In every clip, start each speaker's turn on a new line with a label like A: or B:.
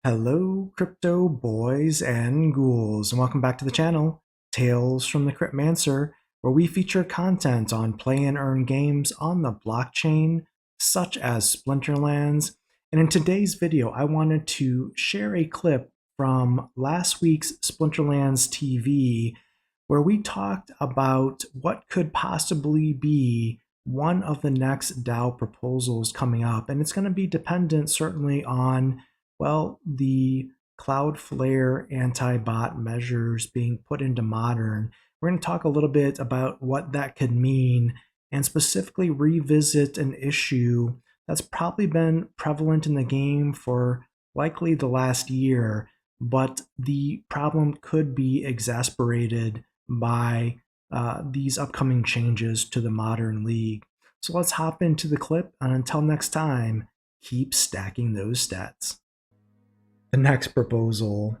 A: Hello, crypto boys and ghouls, and welcome back to the channel, Tales from the Cryptmancer, where we feature content on play and earn games on the blockchain, such as Splinterlands. And in today's video, I wanted to share a clip from last week's Splinterlands TV, where we talked about what could possibly be one of the next DAO proposals coming up. And it's going to be dependent certainly on the Cloudflare anti-bot measures being put into modern. We're going to talk a little bit about what that could mean and specifically revisit an issue that's probably been prevalent in the game for likely the last year, but the problem could be exasperated by these upcoming changes to the modern league. So let's hop into the clip, and until next time, keep stacking those stats. The next proposal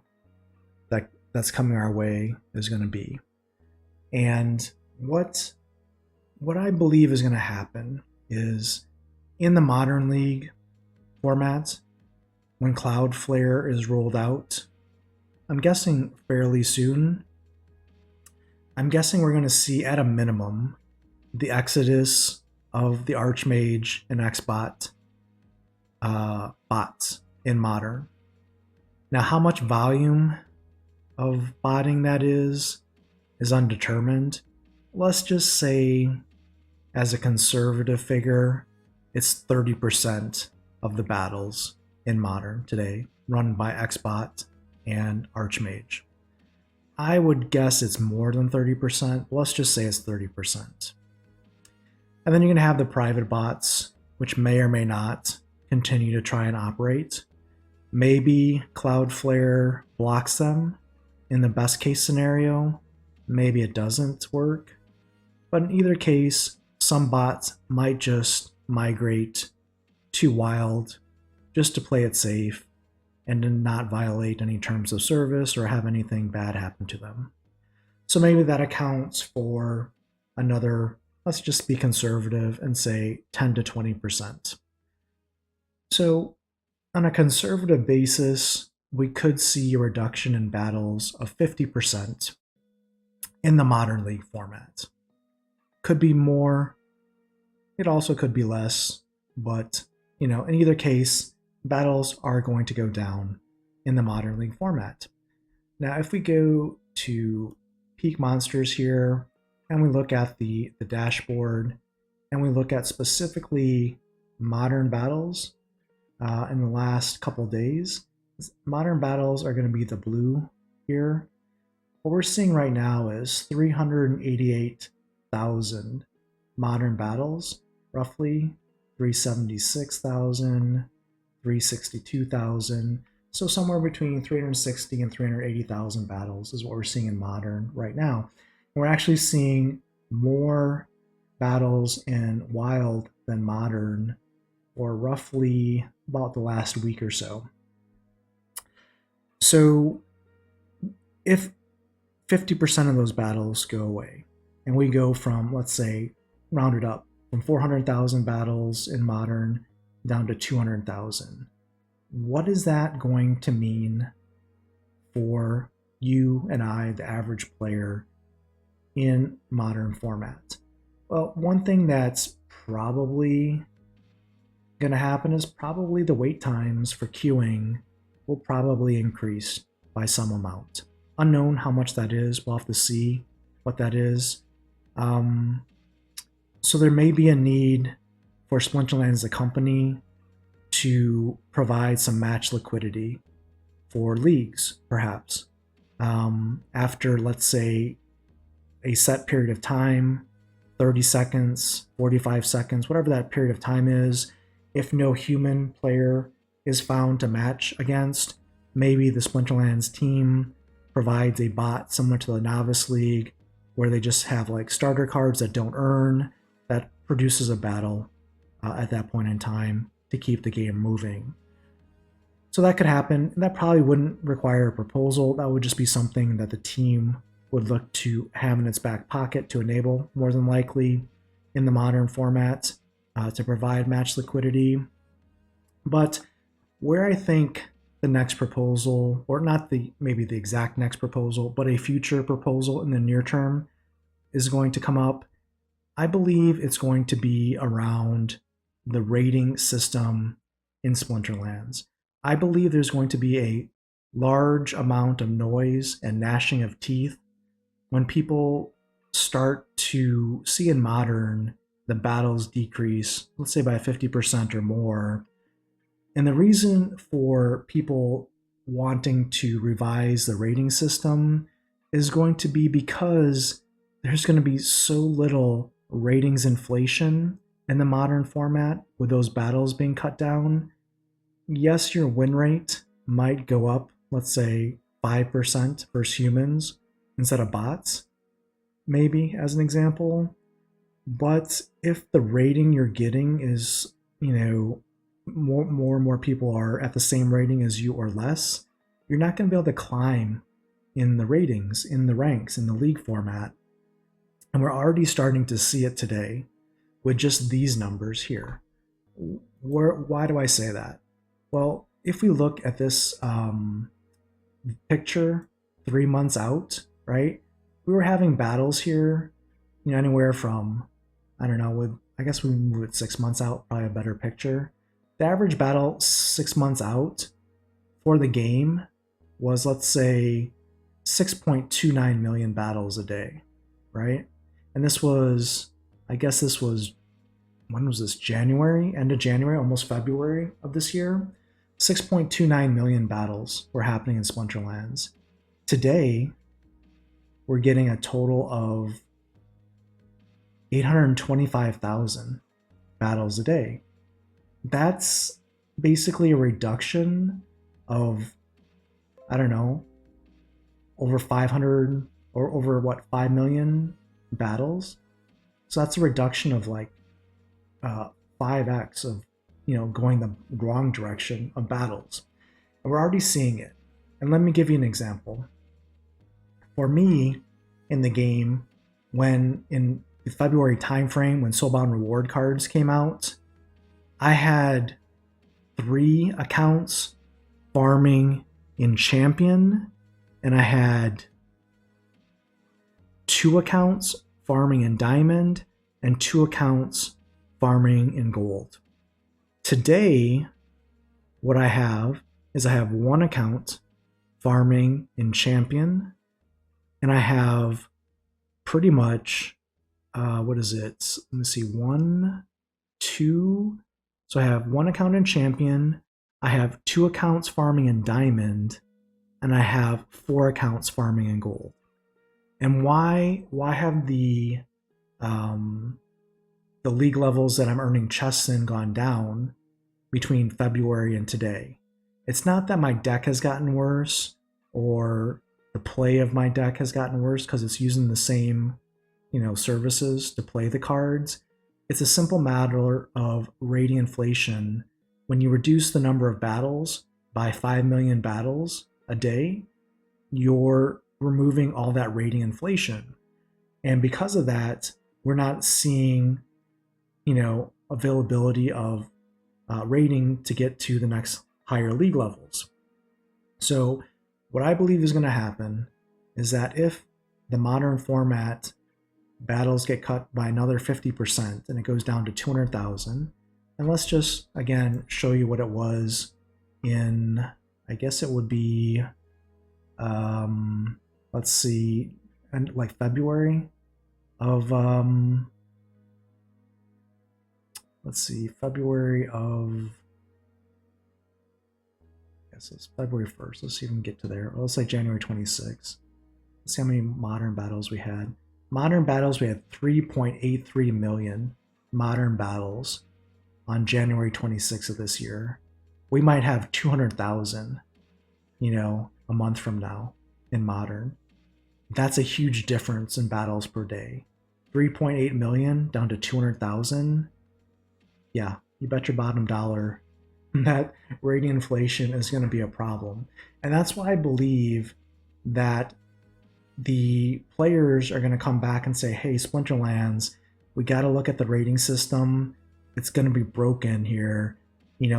A: that's coming our way is going to be. And what I believe is going to happen is in the modern league format, when Cloudflare is rolled out, I'm guessing fairly soon, I'm guessing we're going to see at a minimum the exodus of the Archmage and Xbot bots in modern. Now, how much volume of botting that is undetermined. Let's just say, as a conservative figure, it's 30% of the battles in modern today run by Xbot and Archmage. I would guess it's more than 30%. Let's just say it's 30%. And then you're going to have the private bots, which may or may not continue to try and operate. Maybe Cloudflare blocks them in the best case scenario. Maybe it doesn't work. But in either case, some bots might just migrate to wild just to play it safe and to not violate any terms of service or have anything bad happen to them. So maybe that accounts for another, let's just be conservative and say 10 to 20%. So on a conservative basis, we could see a reduction in battles of 50% in the modern league format. Could be more, it also could be less, but in either case, battles are going to go down in the modern league format. Now, if we go to peak monsters here and we look at the dashboard and we look at specifically modern battles, in the last couple days, modern battles are going to be the blue here. What we're seeing right now is 388,000 modern battles, roughly 376,000, 362,000. So somewhere between 360 and 380,000 battles is what we're seeing in modern right now. And we're actually seeing more battles in wild than modern, or roughly about the last week or so. So if 50% of those battles go away and we go from, let's say, rounded up from 400,000 battles in modern down to 200,000, what is that going to mean for you and I, the average player, in modern format? Well, one thing that's probably going to happen is probably the wait times for queuing will probably increase by some amount. Unknown how much that is. We'll have to see what that is. So there may be a need for Splinterlands, the company, to provide some match liquidity for leagues, perhaps. After, let's say, a set period of time, 30 seconds, 45 seconds, whatever that period of time is, if no human player is found to match against, maybe the Splinterlands team provides a bot similar to the Novice League, where they just have like starter cards that don't earn, that produces a battle at that point in time to keep the game moving. So that could happen. That probably wouldn't require a proposal. That would just be something that the team would look to have in its back pocket to enable, more than likely, in the modern format. To provide match liquidity. But where I think the next proposal, or not maybe the exact next proposal, but a future proposal in the near term is going to come up, I believe it's going to be around the rating system in Splinterlands. I believe there's going to be a large amount of noise and gnashing of teeth when people start to see in Modern the battles decrease, let's say by 50% or more. And the reason for people wanting to revise the rating system is going to be because there's going to be so little ratings inflation in the Modern format with those battles being cut down. Yes, your win rate might go up, let's say 5% versus humans instead of bots, maybe as an example. But if the rating you're getting is, more and more people are at the same rating as you or less, you're not going to be able to climb in the ratings, in the ranks, in the league format. And we're already starting to see it today with just these numbers here. Why do I say that? Well, if we look at this picture 3 months out, right? We were having battles here, anywhere from, I guess we move it 6 months out, probably a better picture. The average battle 6 months out for the game was, let's say, 6.29 million battles a day, right? And this was, when was this? January, end of January, almost February of this year. 6.29 million battles were happening in Splinterlands. Today, we're getting a total of 825,000 battles a day. That's basically a reduction of, over 500 or over 5 million battles. So that's a reduction of 5x of, going the wrong direction of battles. And we're already seeing it. And let me give you an example. For me, in the game, when in the February timeframe, when Soulbound reward cards came out, I had 3 accounts farming in Champion, and I had 2 accounts farming in Diamond, and 2 accounts farming in Gold. Today, what I have is I have 1 account farming in Champion, and I have pretty much, Let me see, 1, 2. So I have 1 account in Champion, I have 2 accounts farming in Diamond, and I have 4 accounts farming in Gold. And why have the league levels that I'm earning chests in gone down between February and today? It's not that my deck has gotten worse or the play of my deck has gotten worse because it's using the same, services to play the cards. It's a simple matter of rating inflation. When you reduce the number of battles by 5 million battles a day, you're removing all that rating inflation. And because of that, we're not seeing, availability of rating to get to the next higher league levels. So what I believe is going to happen is that if the Modern format battles get cut by another 50% and it goes down to 200,000, and let's just, again, show you what it was in, I guess it would be, let's see, and February of, February of, I guess it's February 1st. Let's see if we can get to there. Let's say January 26th. Let's see how many Modern battles we had. Modern battles, we had 3.83 million Modern battles on January 26th of this year. We might have 200,000, a month from now in Modern. That's a huge difference in battles per day. 3.8 million down to 200,000. Yeah, you bet your bottom dollar that rating inflation is going to be a problem. And that's why I believe that the players are going to come back and say, hey, Splinterlands, we got to look at the rating system. It's going to be broken here.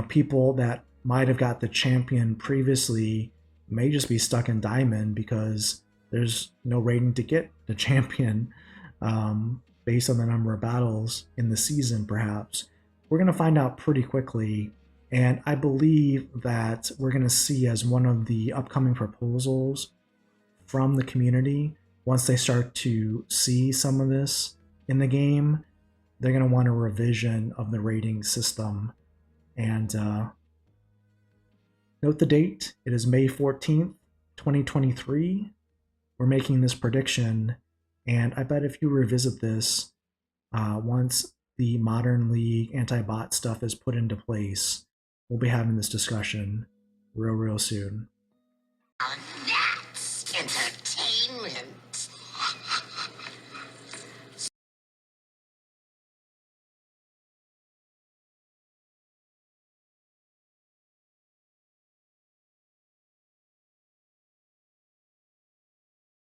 A: People that might have got the champion previously may just be stuck in diamond because there's no rating to get the champion based on the number of battles in the season, perhaps. We're going to find out pretty quickly, and I believe that we're going to see as one of the upcoming proposals from the community, once they start to see some of this in the game, they're going to want a revision of the rating system. And note the date, it is May 14th, 2023. We're making this prediction, and I bet if you revisit this once the Modern League anti-bot stuff is put into place, we'll be having this discussion real soon.
B: That's entertainment.